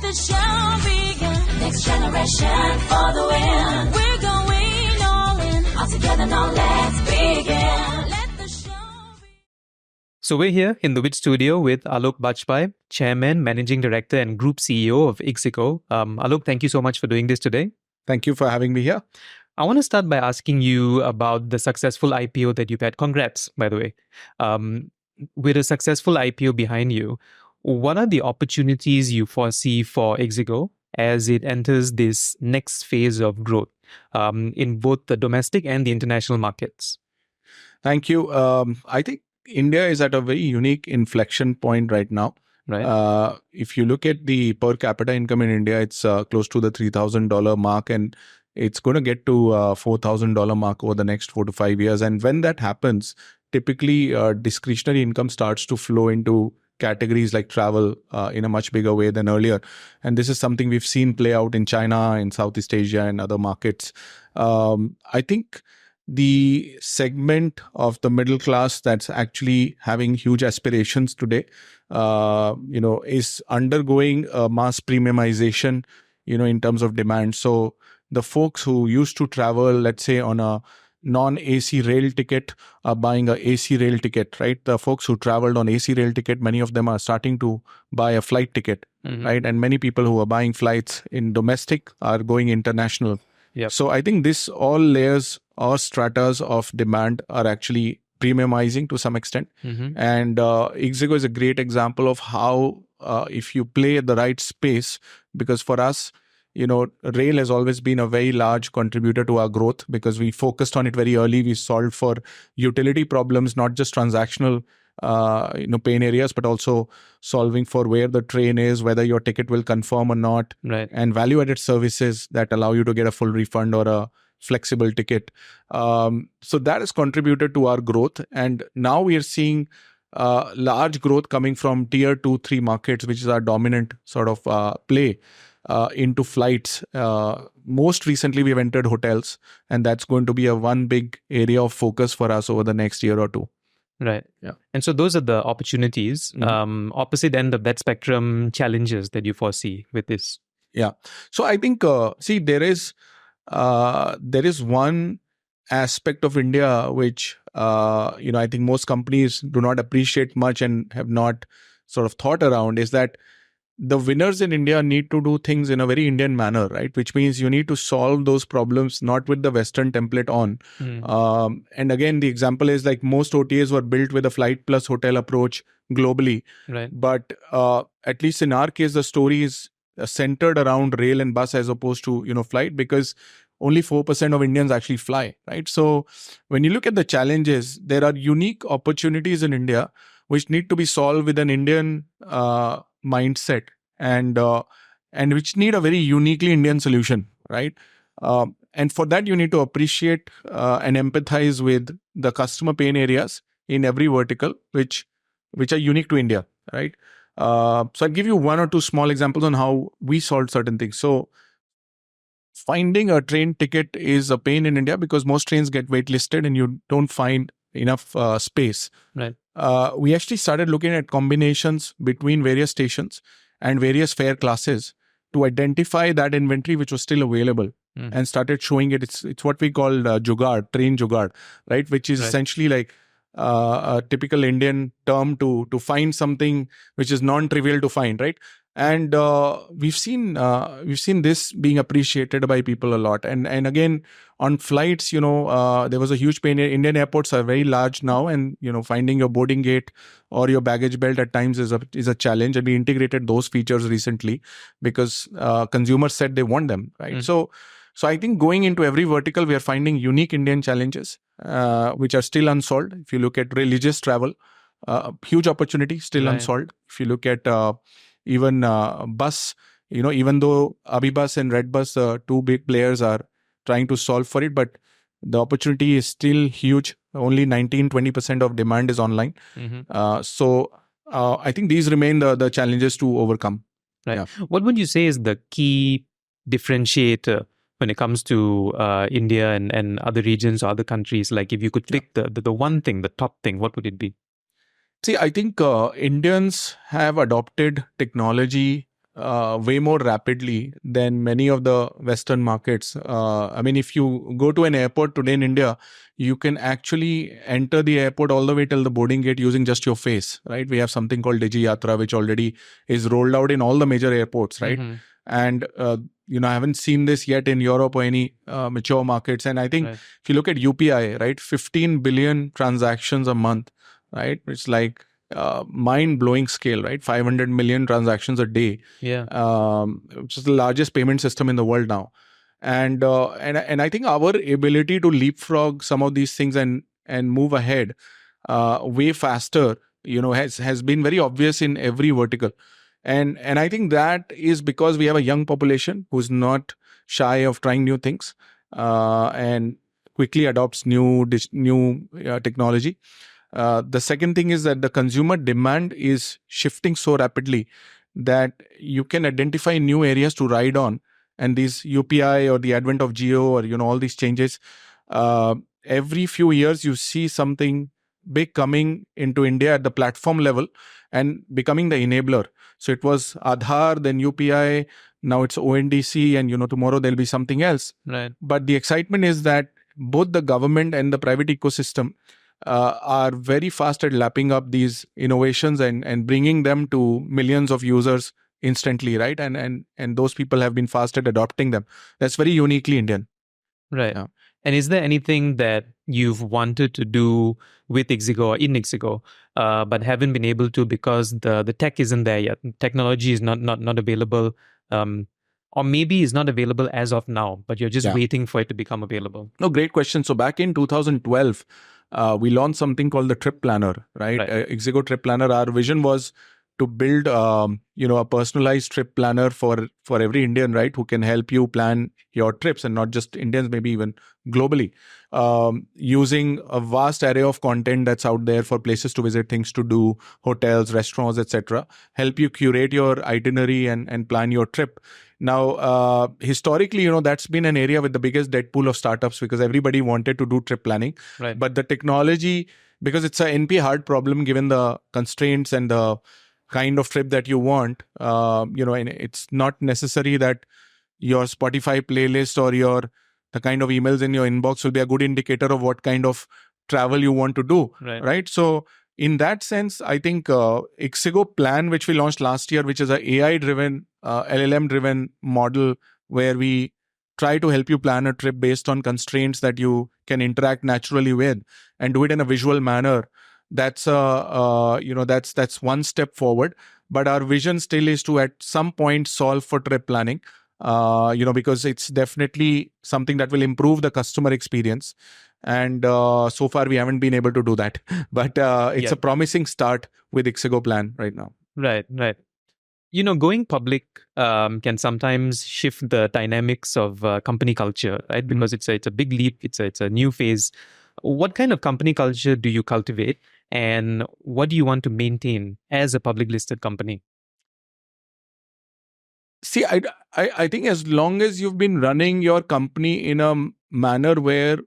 the show begin. Next generation for the win. We're going all in. All together now, let's begin. Let the show begin. So we're here in the WiT studio with Aloke Bajpai, Chairman, Managing Director and Group CEO of ixigo. Aloke, thank you so much for doing this today. Thank you for having me here. I want to start by asking you about the successful IPO that you've had. Congrats, by the way. With a successful IPO behind you, what are the opportunities you foresee for ixigo as it enters this next phase of growth in both the domestic and the international markets? Thank you. I think India is at a very unique inflection point right now. Right. If you look at the per capita income in India, it's close to the $3,000 mark, and it's going to get to $4,000 mark over the next 4 to 5 years. And when that happens, typically discretionary income starts to flow into categories like travel in a much bigger way than earlier. And this is something we've seen play out in China, in Southeast Asia, and other markets. I think the segment of the middle class that's actually having huge aspirations today, is undergoing a mass premiumization, in terms of demand. So the folks who used to travel, let's say on a non-AC rail ticket, are buying a AC rail ticket, right? The folks who traveled on AC rail ticket, many of them are starting to buy a flight ticket, right? And many people who are buying flights in domestic are going international. Yep. So I think this all layers or stratas of demand are actually premiumizing to some extent. And ixigo is a great example of how if you play at the right space, because for us, rail has always been a very large contributor to our growth because we focused on it very early. We solved for utility problems, not just transactional pain areas, but also solving for where the train is, whether your ticket will confirm or not, Right. and value-added services that allow you to get a full refund or a flexible ticket. So that has contributed to our growth. And now we are seeing large growth coming from tier 2, 3 markets, which is our dominant sort of play into flights. Most recently, we've entered hotels, and that's going to be one big area of focus for us over the next year or two. Right. Yeah. And so those are the opportunities. Opposite end of that spectrum, challenges that you foresee with this. Yeah. So I think, there is one aspect of India which, I think most companies do not appreciate much and have not sort of thought around, is that the winners in India need to do things in a very Indian manner, right? Which means you need to solve those problems not with the Western template on. And again, the example is like most OTAs were built with a flight plus hotel approach globally. Right. But at least in our case, the story is centered around rail and bus as opposed to, flight, because only 4% of Indians actually fly, right? So when you look at the challenges, there are unique opportunities in India which need to be solved with an Indian mindset and which need a very uniquely Indian solution, right? And for that, you need to appreciate and empathize with the customer pain areas in every vertical, which are unique to India, right? So I'll give you 1 or 2 small examples on how we solved certain things. So finding a train ticket is a pain in India because most trains get waitlisted and you don't find enough space. Right. We actually started looking at combinations between various stations and various fare classes to identify that inventory which was still available and started showing it. It's what we call jugaad, train jugaad, right? Which is essentially like a typical Indian term to find something which is non-trivial to find, right? And we've seen this being appreciated by people a lot. And again, on flights, there was a huge pain. Indian airports are very large now, and finding your boarding gate or your baggage belt at times is a challenge. And we integrated those features recently because consumers said they want them, right? So I think going into every vertical, we are finding unique Indian challenges which are still unsolved. If you look at religious travel, huge opportunity still unsolved. If you look at even bus, even though Abhibus and Redbus, 2 big players, are trying to solve for it, but the opportunity is still huge. Only 19-20% of demand is online. So I think these remain the challenges to overcome. Right. Yeah. What would you say is the key differentiator when it comes to India and other regions or other countries? Like if you could pick the one thing, the top thing, what would it be? See, I think Indians have adopted technology way more rapidly than many of the Western markets. I mean, if you go to an airport today in India, you can actually enter the airport all the way till the boarding gate using just your face, right? We have something called Digi Yatra, which already is rolled out in all the major airports, right? Mhm. And I haven't seen this yet in Europe or any mature markets. And I think Right. if you look at UPI, right, 15 billion transactions a month, right? It's like mind-blowing scale, right? 500 million transactions a day, Yeah. which is the largest payment system in the world now. And I think our ability to leapfrog some of these things and move ahead way faster, has been very obvious in every vertical. And I think that is because we have a young population who's not shy of trying new things and quickly adopts new technology. The second thing is that the consumer demand is shifting so rapidly that you can identify new areas to ride on. And these UPI or the advent of Geo or all these changes, every few years you see something big coming into India at the platform level and becoming the enabler. So it was Aadhaar, then UPI, now it's ONDC, and tomorrow there'll be something else. Right. But the excitement is that both the government and the private ecosystem are very fast at lapping up these innovations and bringing them to millions of users instantly, right? And those people have been fast at adopting them. That's very uniquely Indian. Right. Yeah. And is there anything that you've wanted to do with ixigo or in ixigo, but haven't been able to because the tech isn't there yet? Technology is not available, or maybe is not available as of now, but you're just Yeah. waiting for it to become available. No, great question. So back in 2012, we launched something called the Trip Planner, right? Right. ixigo Trip Planner. Our vision was to build, a personalized trip planner for every Indian, right, who can help you plan your trips, and not just Indians, maybe even globally, using a vast array of content that's out there for places to visit, things to do, hotels, restaurants, etc. Help you curate your itinerary and plan your trip. Now, historically, that's been an area with the biggest dead pool of startups because everybody wanted to do trip planning. Right. But the technology, because it's a NP hard problem given the constraints and the kind of trip that you want, and it's not necessary that your Spotify playlist or the kind of emails in your inbox will be a good indicator of what kind of travel you want to do, right? So in that sense, I think ixigo Plan, which we launched last year, which is a AI-driven, LLM-driven model where we try to help you plan a trip based on constraints that you can interact naturally with and do it in a visual manner. That's that's one step forward. But our vision still is to at some point solve for trip planning, because it's definitely something that will improve the customer experience. And so far we haven't been able to do that. But it's a promising start with ixigo Plan right now. Right. Going public can sometimes shift the dynamics of company culture, right? Because it's a big leap. It's a new phase. What kind of company culture do you cultivate, and what do you want to maintain as a public listed company? See, I think as long as you've been running your company in a manner where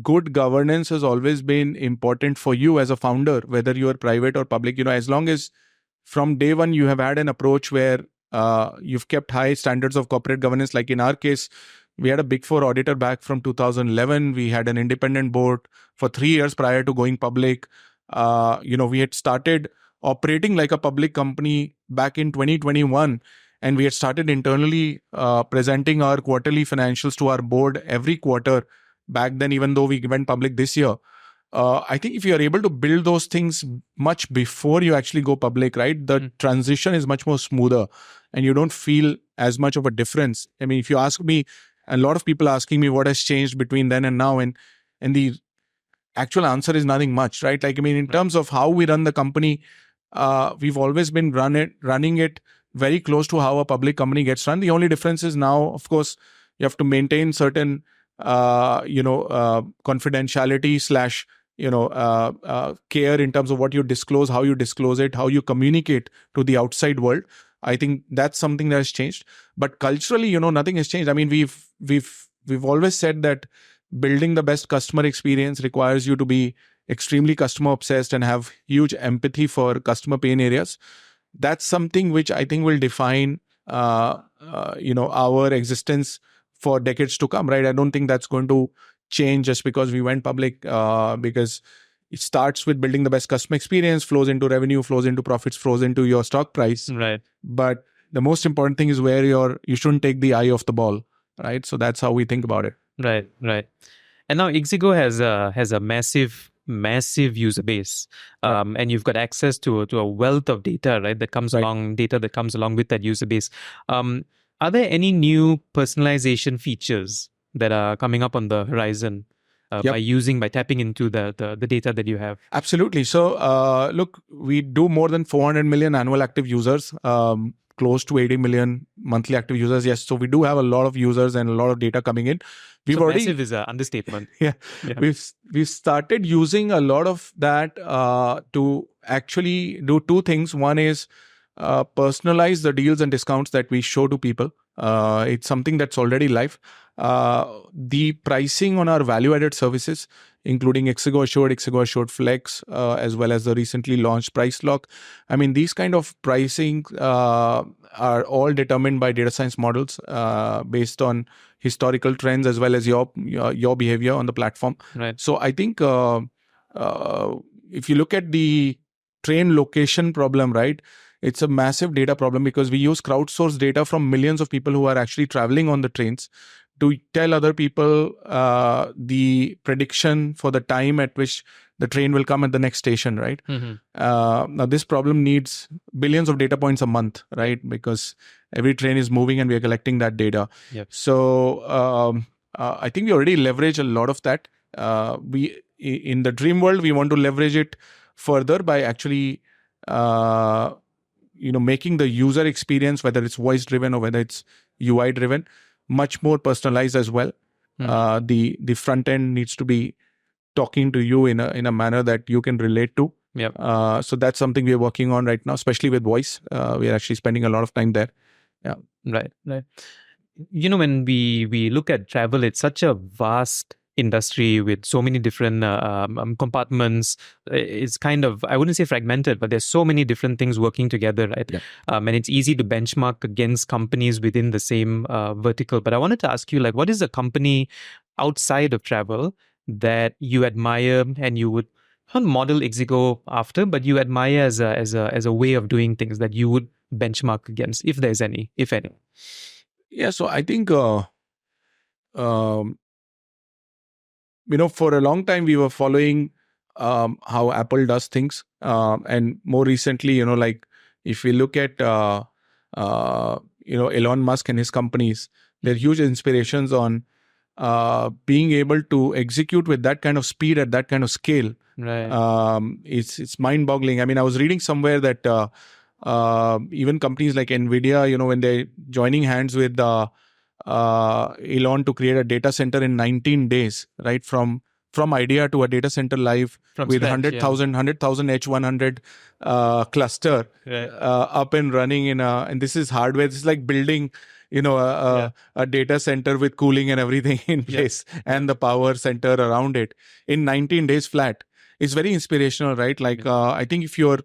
good governance has always been important for you as a founder, whether you are private or public, as long as from day one you have had an approach where you've kept high standards of corporate governance. Like in our case, we had a Big Four auditor back from 2011. We had an independent board for 3 years prior to going public. We had started operating like a public company back in 2021. And we had started internally presenting our quarterly financials to our board every quarter back then, even though we went public this year. I think if you are able to build those things much before you actually go public, right, the transition is much more smoother and you don't feel as much of a difference. I mean, if you ask me, a lot of people asking me what has changed between then and now, and the actual answer is nothing much, right? Like, I mean, in terms of how we run the company, we've always been running it very close to how a public company gets run. The only difference is now, of course, you have to maintain certain, confidentiality / care in terms of what you disclose, how you disclose it, how you communicate to the outside world. I think that's something that has changed. But culturally, nothing has changed. I mean, we've always said that building the best customer experience requires you to be extremely customer obsessed and have huge empathy for customer pain areas. that's something which I think will define, our existence for decades to come, right? I don't think that's going to change just because we went public, because it starts with building the best customer experience, flows into revenue, flows into profits, flows into your stock price. Right. But the most important thing is where you shouldn't take the eye off the ball, right? So that's how we think about it. Right. And now ixigo has a massive user base, and you've got access to a wealth of data, right? That comes along with that user base. Are there any new personalization features that are coming up on the horizon by tapping into the data that you have? Absolutely. So look, we do more than 400 million annual active users. Close to 80 million monthly active users. Yes. So we do have a lot of users and a lot of data coming in. Massive is an understatement. Yeah. We've started using a lot of that to actually do two things. One is personalize the deals and discounts that we show to people. It's something that's already live. The pricing on our value-added services, including ixigo Assured Flex, as well as the recently launched Price Lock. I mean, these kind of pricing are all determined by data science models based on historical trends as well as your behavior on the platform. Right. So I think if you look at the train location problem, right, it's a massive data problem because we use crowdsourced data from millions of people who are actually traveling on the trains to tell other people the prediction for the time at which the train will come at the next station, right? Mm-hmm. Now, this problem needs billions of data points a month, right? Because every train is moving and we are collecting that data. Yep. So I think we already leverage a lot of that. In the dream world, we want to leverage it further by actually making the user experience, whether it's voice driven or whether it's UI driven, much more personalized as well. Mm-hmm. The front end needs to be talking to you in a manner that you can relate to. Yep. So that's something we are working on right now, especially with voice. We are actually spending a lot of time there. Yeah. Right. When we look at travel, it's such a vast industry with so many different compartments. It's kind of, I wouldn't say fragmented, but there's so many different things working together, right? Yeah. And it's easy to benchmark against companies within the same vertical. But I wanted to ask you, what is a company outside of travel that you admire and you would not model ixigo after, but you admire as a way of doing things that you would benchmark against, if there's any, if any? Yeah. So I think for a long time we were following how Apple does things, and more recently, if we look at Elon Musk and his companies, they're huge inspirations on being able to execute with that kind of speed at that kind of scale. Right. It's mind-boggling. I mean, I was reading somewhere that even companies like Nvidia, when they're joining hands with Elon to create a data center in 19 days, right? From idea to a data center live From with scratch, 100,000 H100 cluster up and running and this is hardware. This is like building, a data center with cooling and everything in place and the power center around it in 19 days flat. It's very inspirational, right? I think if you're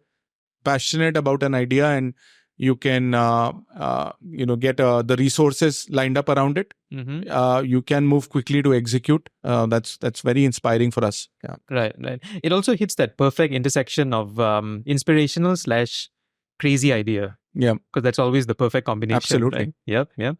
passionate about an idea and you can get the resources lined up around it, mm-hmm. You can move quickly to execute. That's very inspiring for us. Yeah. Right. It also hits that perfect intersection of inspirational / crazy idea. Yeah. Because that's always the perfect combination. Absolutely. Right? Yep.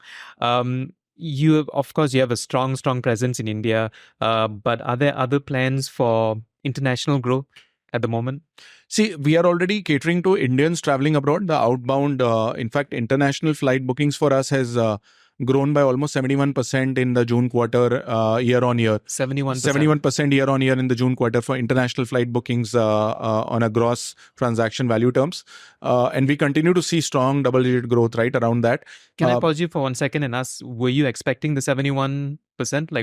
Of course, you have a strong presence in India, but are there other plans for international growth at the moment? See, we are already catering to Indians traveling abroad. The outbound, in fact, international flight bookings for us has grown by almost 71% in the June quarter, year on year. 71% year on year in the June quarter for international flight bookings on a gross transaction value terms. And we continue to see strong double-digit growth right around that. Can I pause you for 1 second and ask, were you expecting the 71%?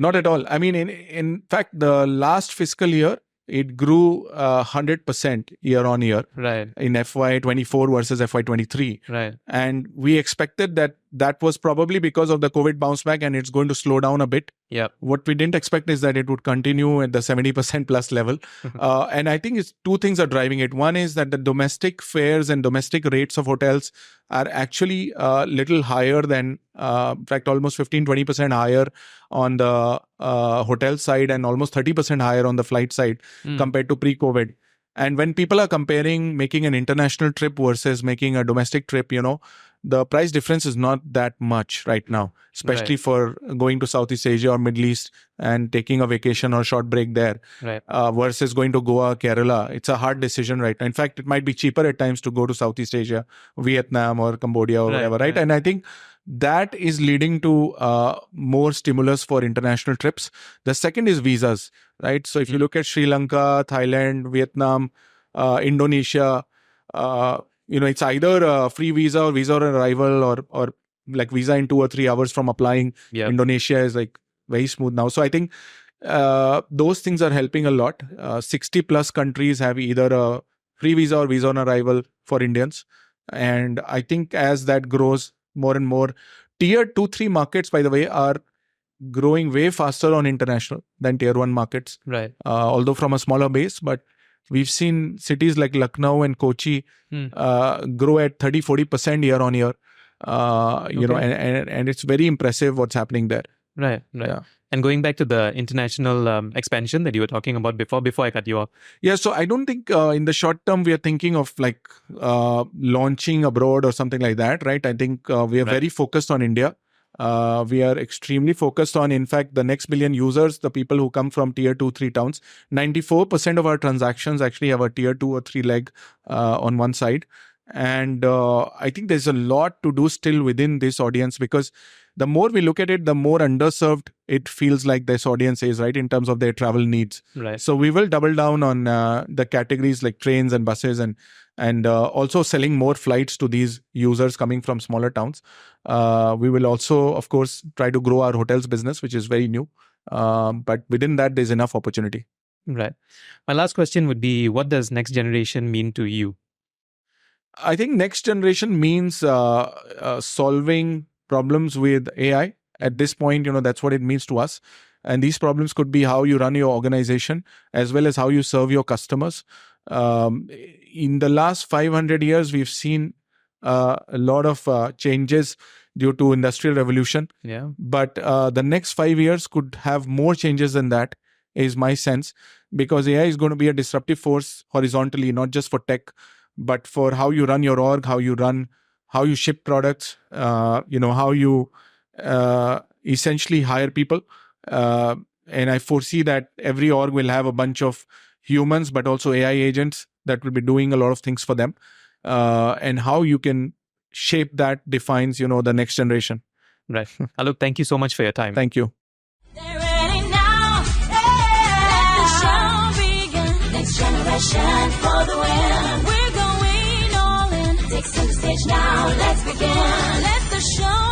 Not at all. I mean, in fact, the last fiscal year, it grew 100% year on year Right. in FY24 versus FY23. Right. And we expected that was probably because of the COVID bounce back and it's going to slow down a bit. Yep. What we didn't expect is that it would continue at the 70% plus level. And I think it's two things are driving it. One is that the domestic fares and domestic rates of hotels are actually a little higher than, in fact, almost 15-20% higher on the hotel side and almost 30% higher on the flight side compared to pre-COVID. And when people are comparing making an international trip versus making a domestic trip, the price difference is not that much right now, especially for going to Southeast Asia or Middle East and taking a vacation or short break there versus going to Goa, Kerala. It's a hard decision right now. In fact, it might be cheaper at times to go to Southeast Asia, Vietnam or Cambodia or whatever, right? And I think that is leading to more stimulus for international trips. The second is visas, right? So if you look at Sri Lanka, Thailand, Vietnam, Indonesia, it's either a free visa or visa on arrival or like visa in 2 or 3 hours from applying. Indonesia is like very smooth now. So I think those things are helping a lot. 60 plus countries have either a free visa or visa on arrival for Indians. And I think as that grows more and more, tier 2-3 markets, by the way, are growing way faster on international than tier 1 markets. Right. Although from a smaller base, but we've seen cities like Lucknow and Kochi grow at 30-40% year on year. And it's very impressive what's happening there. Right. Yeah. And going back to the international expansion that you were talking about before I cut you off. Yeah, so I don't think in the short term we are thinking of like launching abroad or something like that, right? I think we are very focused on India. We are extremely focused on, in fact, the next billion users, the people who come from tier 2-3 towns. 94% of our transactions actually have a tier 2 or 3 leg on one side. And I think there's a lot to do still within this audience, because the more we look at it, the more underserved it feels like this audience is, right, in terms of their travel needs. Right. So we will double down on the categories like trains and buses and also selling more flights to these users coming from smaller towns. We will also, of course, try to grow our hotels business, which is very new. But within that, there's enough opportunity. Right. My last question would be, what does next generation mean to you? I think next generation means solving problems with AI. At this point, that's what it means to us. And these problems could be how you run your organization as well as how you serve your customers. In the last 500 years, we've seen a lot of changes due to industrial revolution. Yeah. But the next 5 years could have more changes than that, is my sense, because AI is going to be a disruptive force horizontally, not just for tech, but for how you run your org, how you ship products, how you essentially hire people. And I foresee that every org will have a bunch of humans, but also AI agents that will be doing a lot of things for them. And how you can shape that defines, the next generation. Right. Aloke, thank you so much for your time. Thank you. They're ready now. Let the show begin. Next generation for the win. We're going all in. Take center stage now. Let's begin. Let the show